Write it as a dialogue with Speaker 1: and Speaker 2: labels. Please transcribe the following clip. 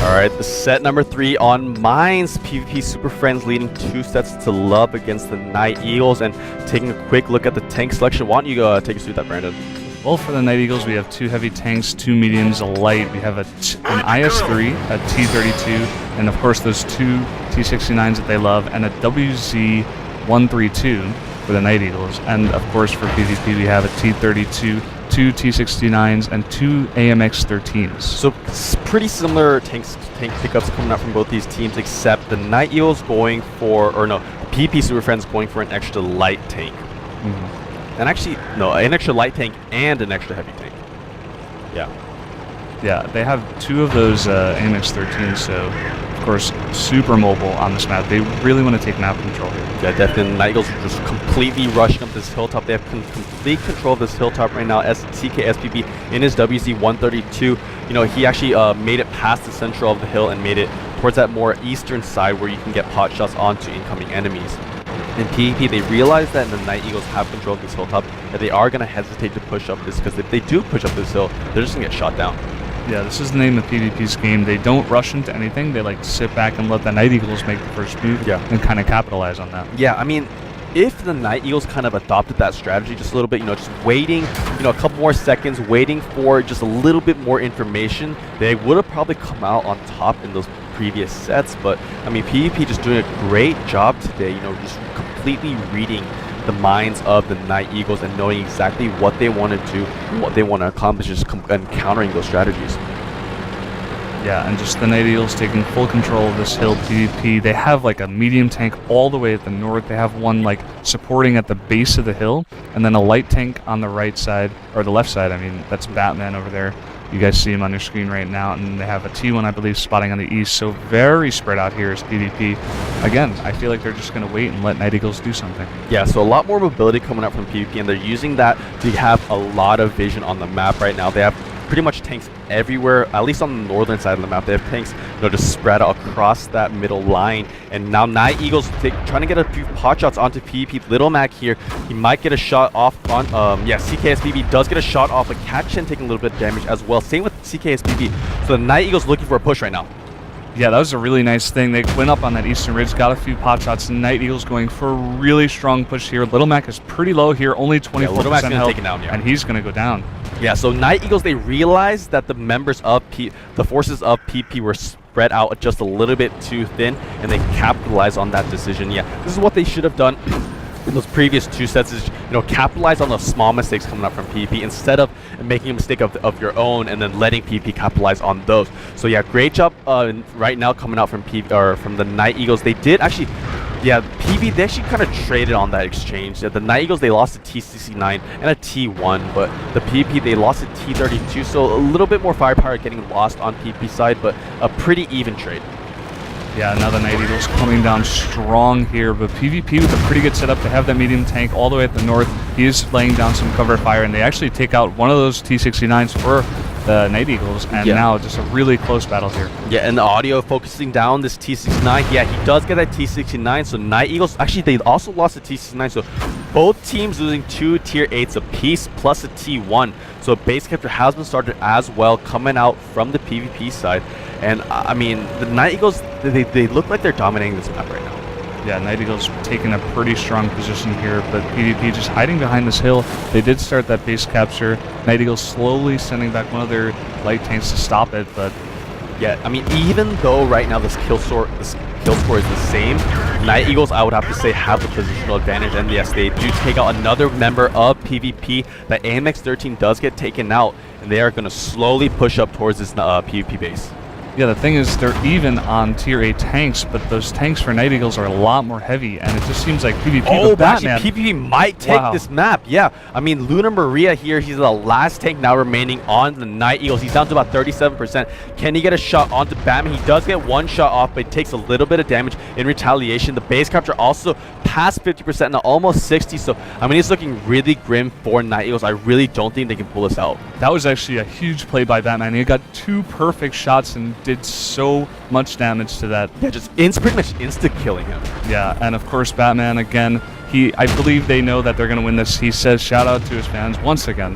Speaker 1: Alright, the set number 3 on Mines. PvP Super Friends leading 2 sets to love against the NightEagles. And taking a quick look at the tank selection. Why don't you take us through that, Brandon?
Speaker 2: Well, for the NightEagles, we have 2 heavy tanks, 2 mediums, a light. We have an IS-3, a T-32, and of course those 2 T-69s that they love, and a WZ-132 for the NightEagles. And of course for PvP, we have a T-32, 2 T-69s, and 2 AMX-13s.
Speaker 1: So pretty similar tank pickups coming out from both these teams, except the NightEagles going for, PvP Super Friends going for an extra light tank. And actually, no, an extra light tank and an extra heavy tank.
Speaker 2: Yeah, they have 2 of those AMX-13s, so of course super mobile on this map. They really want to take map control here.
Speaker 1: Yeah, definitely. The NightEagles are just completely rushing up this hilltop. They have complete control of this hilltop right now. TKSPB in his WZ-132. He actually made it past the center of the hill and made it towards that more eastern side where you can get pot shots onto incoming enemies. In PvP, they realize that the NightEagles have control of this hilltop, that they are going to hesitate to push up this, because if they do push up this hill, they're just going to get shot down.
Speaker 2: Yeah, this is the name of PvP's game. They don't rush into anything. They like to sit back and let the NightEagles make the first move and kind of capitalize on that.
Speaker 1: Yeah, I mean, if the NightEagles kind of adopted that strategy just a little bit, just waiting, a couple more seconds, waiting for just a little bit more information, they would have probably come out on top in those previous sets. But I mean, PvP just doing a great job today, just completely reading the minds of the NightEagles and knowing exactly what they want to do, what they want to accomplish, and countering those strategies.
Speaker 2: Yeah, and just the NightEagles taking full control of this hill PvP. They have like a medium tank all the way at the north. They have one like supporting at the base of the hill, and then a light tank on the right side, or the left side. I mean, that's Batman over there. You guys see him on your screen right now, and they have a T1, I believe, spotting on the east. So very spread out here is PvP. Again, I feel like they're just going to wait and let NightEagles do something. Yeah,
Speaker 1: so a lot more mobility coming out from PvP, and they're using that to have a lot of vision on the map right now. They have pretty much tanks everywhere, at least on the northern side of the map. They have tanks, just spread out across that middle line. And now NightEagles trying to get a few pot shots onto PvP. Little Mac here, he might get a shot off on, CKSBB does get a shot off, but Catchin taking a little bit of damage as well. Same with CKSBB. So the NightEagles looking for a push right now.
Speaker 2: Yeah, that was a really nice thing. They went up on that eastern ridge, got a few pot shots, and NightEagles going for a really strong push here. Little Mac is pretty low here, only 24% health, and he's going to go down.
Speaker 1: Yeah, so NightEagles, they realized that the members of the forces of PP were spread out just a little bit too thin, and they capitalized on that decision. Yeah, this is what they should have done in those previous 2 sets, is capitalize on those small mistakes coming up from PvP instead of making a mistake of your own and then letting PvP capitalize on those. So yeah, great job right now coming out from from the NightEagles. They did actually, PvP, they actually kind of traded on that exchange. The NightEagles, they lost a T-69 and a T1, but the PvP, they lost a T-32, so a little bit more firepower getting lost on PvP side, but a pretty even trade.
Speaker 2: Yeah, now the NightEagles coming down strong here, but PvP with a pretty good setup. They have that medium tank all the way at the north. He is laying down some cover fire, and they actually take out one of those T-69s for the NightEagles, and now just a really close battle here. Yeah,
Speaker 1: and the audio focusing down this T-69. Yeah, he does get that T-69, so NightEagles, actually they also lost a T-69, so both teams losing 2 tier 8s apiece plus a T1. So base capture has been started as well, coming out from the PvP side. And I mean, the NightEagles, they look like they're dominating this map right now.
Speaker 2: Yeah, NightEagles taking a pretty strong position here, but PvP just hiding behind this hill. They did start that base capture. NightEagles slowly sending back one of their light tanks to stop it, but
Speaker 1: yeah, I mean, even though right now this kill score is the same, NightEagles, I would have to say, have the positional advantage. And yes, they do take out another member of PvP. The AMX-13 does get taken out, and they are going to slowly push up towards this PvP base.
Speaker 2: Yeah, the thing is, they're even on tier 8 tanks, but those tanks for NightEagles are a lot more heavy, and it just seems like PvP with Batman.
Speaker 1: Actually, PvP might take this map. Yeah, I mean, Lunar Maria here, he's the last tank now remaining on the NightEagles. He's down to about 37%. Can he get a shot onto Batman? He does get one shot off, but it takes a little bit of damage in retaliation. The base capture also past 50%, now almost 60. So, I mean, it's looking really grim for NightEagles. I really don't think they can pull this out.
Speaker 2: That was actually a huge play by Batman. He got 2 perfect shots and did so much damage to that.
Speaker 1: Yeah, just pretty much insta-killing him.
Speaker 2: Yeah, and of course Batman again, I believe they know that they're going to win this. He says shout out to his fans once again.